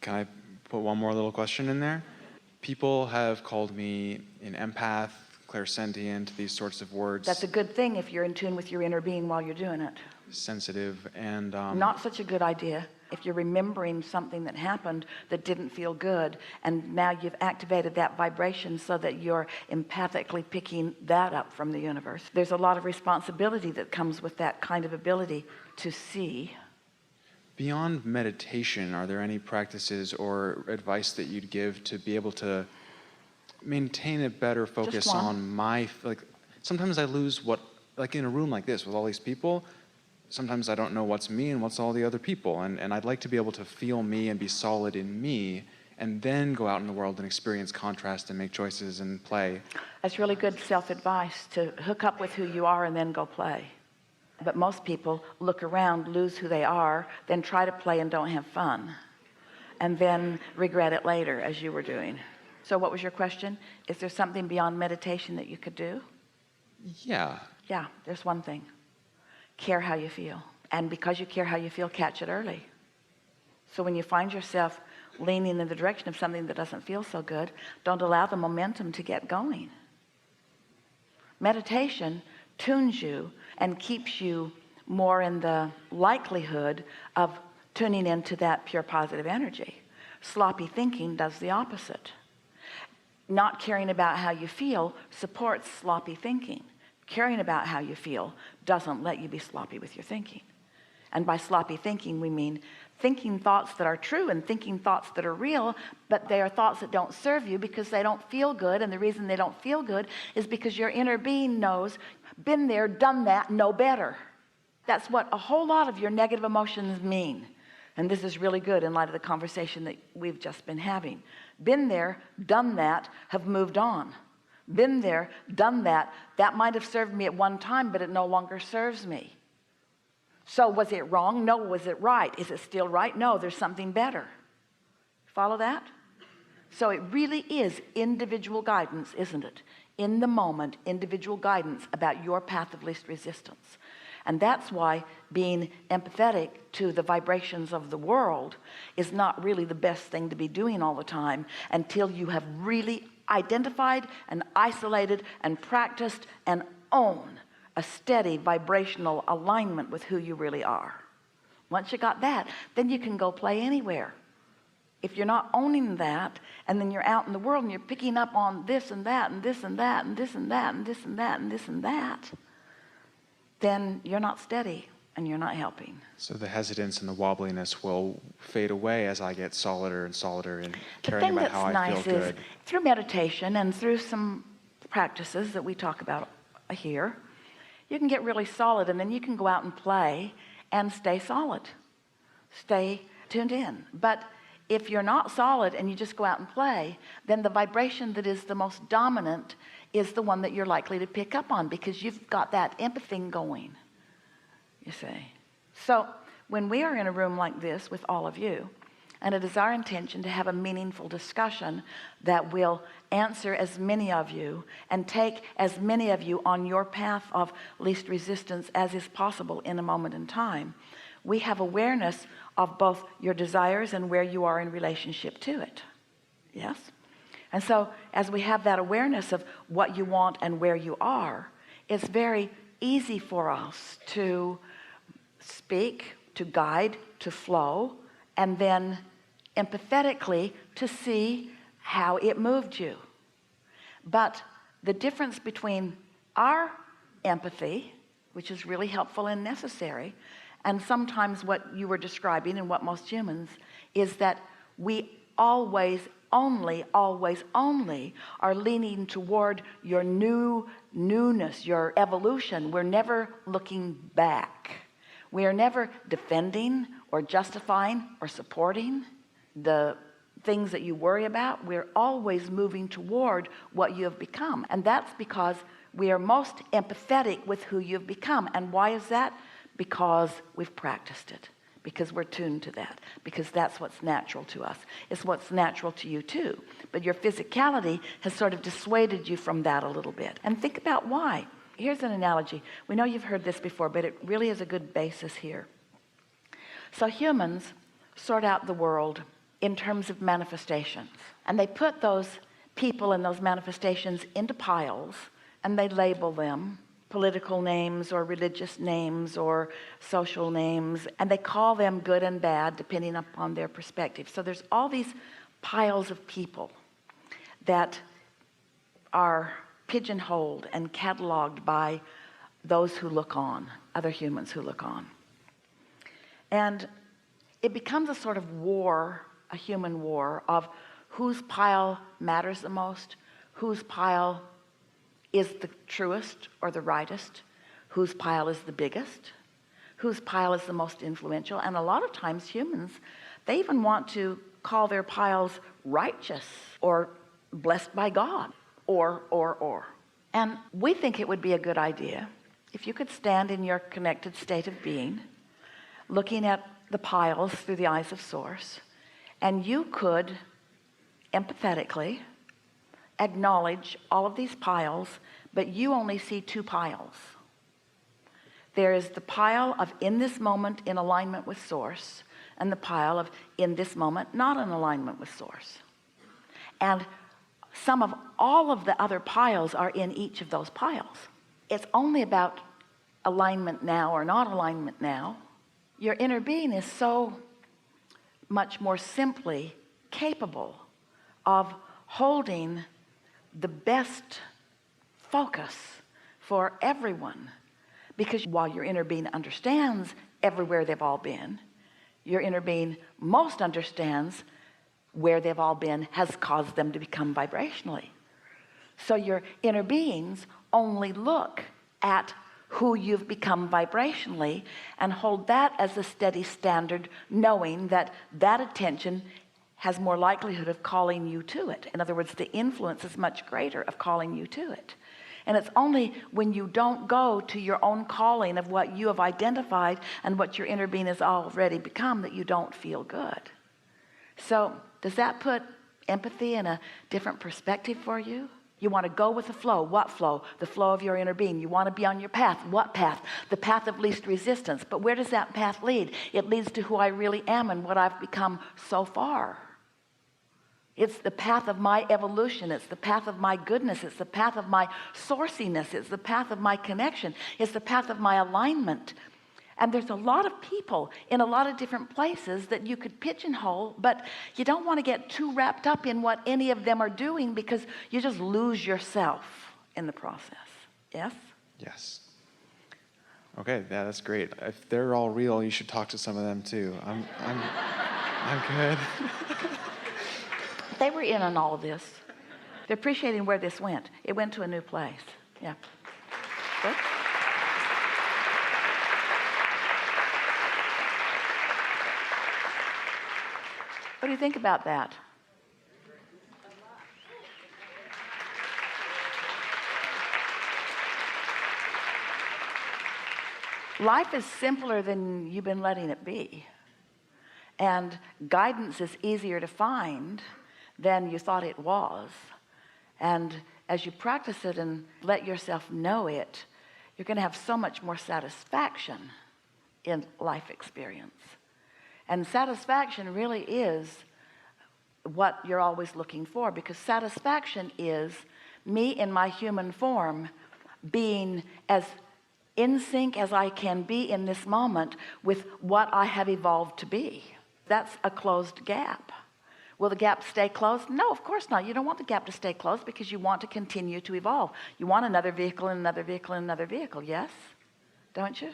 Can I put one more little question in there? People have called me an empath, clairsentient, these sorts of words. That's a good thing if you're in tune with your inner being while you're doing it. Sensitive and... Not such a good idea. If you're remembering something that happened that didn't feel good, and now you've activated that vibration so that you're empathically picking that up from the universe. There's a lot of responsibility that comes with that kind of ability to see. Beyond meditation, are there any practices or advice that you'd give to be able to maintain a better focus on my, like, sometimes I lose what, like in a room like this with all these people, sometimes I don't know what's me and what's all the other people, and I'd like to be able to feel me and be solid in me, and then go out in the world and experience contrast and make choices and play. That's really good self-advice, to hook up with who you are and then go play. But most people look around, lose who they are, then try to play and don't have fun, and then regret it later, as you were doing. So what was your question? Is there something beyond meditation that you could do? Yeah. Yeah, there's one thing. Care how you feel. And because you care how you feel, catch it early. So when you find yourself leaning in the direction of something that doesn't feel so good, don't allow the momentum to get going. Meditation tunes you and keeps you more in the likelihood of tuning into that pure positive energy. Sloppy thinking does the opposite. Not caring about how you feel supports sloppy thinking. Caring about how you feel doesn't let you be sloppy with your thinking. And by sloppy thinking, we mean thinking thoughts that are true and thinking thoughts that are real, but they are thoughts that don't serve you because they don't feel good. And the reason they don't feel good is because your inner being knows, been there, done that, know better. That's what a whole lot of your negative emotions mean. And this is really good in light of the conversation that we've just been having. Been there, done that, have moved on. Been there, done that. That might have served me at one time, but it no longer serves me. So was it wrong? No. Was it right? Is it still right? No, there's something better. Follow that? So it really is individual guidance, isn't it? In the moment, individual guidance about your path of least resistance. And that's why being empathetic to the vibrations of the world is not really the best thing to be doing all the time until you have really identified and isolated and practiced and own a steady vibrational alignment with who you really are. Once you got that, then you can go play anywhere. If you're not owning that, and then you're out in the world and you're picking up on this and that and this and that and this and that and this and that and this and that, then you're not steady and you're not helping. So the hesitance and the wobbliness will fade away as I get solider and solider in caring about how I feel good. The thing that's nice is through meditation and through some practices that we talk about here, you can get really solid, and then you can go out and play and stay solid, stay tuned in. But if you're not solid and you just go out and play, then the vibration that is the most dominant is the one that you're likely to pick up on, because you've got that empathy going, you see. So when we are in a room like this with all of you, and it is our intention to have a meaningful discussion that will answer as many of you and take as many of you on your path of least resistance as is possible in a moment in time, we have awareness of both your desires and where you are in relationship to it. Yes? And so as we have that awareness of what you want and where you are, it's very easy for us to speak, to guide, to flow, and then empathetically to see how it moved you. But the difference between our empathy, which is really helpful and necessary, and sometimes what you were describing and what most humans, is that we always only are leaning toward your newness, your evolution. We're never looking back. We are never defending or justifying or supporting the things that you worry about. We're always moving toward what you have become. And that's because we are most empathetic with who you've become. And why is that? Because we've practiced it. Because we're tuned to that. Because that's what's natural to us. It's what's natural to you too. But your physicality has sort of dissuaded you from that a little bit. And think about why. Here's an analogy. We know you've heard this before, but it really is a good basis here. So humans sort out the world in terms of manifestations. And they put those people and those manifestations into piles, and they label them political names or religious names or social names, and they call them good and bad depending upon their perspective. So there's all these piles of people that are pigeonholed and cataloged by those who look on, other humans who look on. And it becomes a sort of war, a human war of whose pile matters the most, whose pile is the truest or the rightest, whose pile is the biggest, whose pile is the most influential. And a lot of times humans, they even want to call their piles righteous or blessed by God or. And we think it would be a good idea if you could stand in your connected state of being, looking at the piles through the eyes of Source, and you could empathetically acknowledge all of these piles, but you only see two piles. There is the pile of in this moment in alignment with Source, and the pile of in this moment not in alignment with Source. And some of all of the other piles are in each of those piles. It's only about alignment now or not alignment now. Your inner being is so much more simply capable of holding the best focus for everyone, because while your inner being understands everywhere they've all been, your inner being most understands where they've all been has caused them to become vibrationally. So your inner beings only look at who you've become vibrationally and hold that as a steady standard, knowing that that attention has more likelihood of calling you to it. In other words, the influence is much greater of calling you to it. And it's only when you don't go to your own calling of what you have identified and what your inner being has already become that you don't feel good. So does that put empathy in a different perspective for you? You want to go with the flow. What flow? The flow of your inner being. You want to be on your path. What path? The path of least resistance. But where does that path lead? It leads to who I really am and what I've become so far. It's the path of my evolution. It's the path of my goodness. It's the path of my sourciness. It's the path of my connection. It's the path of my alignment. And there's a lot of people in a lot of different places that you could pigeonhole, but you don't want to get too wrapped up in what any of them are doing, because you just lose yourself in the process. Yes? Yes. Okay, yeah, that's great. If they're all real, you should talk to some of them too. I'm good. They were in on all of this. They're appreciating where this went. It went to a new place. Yeah. Good. What do you think about that? Life is simpler than you've been letting it be. And guidance is easier to find than you thought it was. And as you practice it and let yourself know it, you're going to have so much more satisfaction in life experience. And satisfaction really is what you're always looking for, because satisfaction is me in my human form being as in sync as I can be in this moment with what I have evolved to be. That's a closed gap. Will the gap stay closed? No, of course not. You don't want the gap to stay closed because you want to continue to evolve. You want another vehicle and another vehicle and another vehicle, yes? Don't you?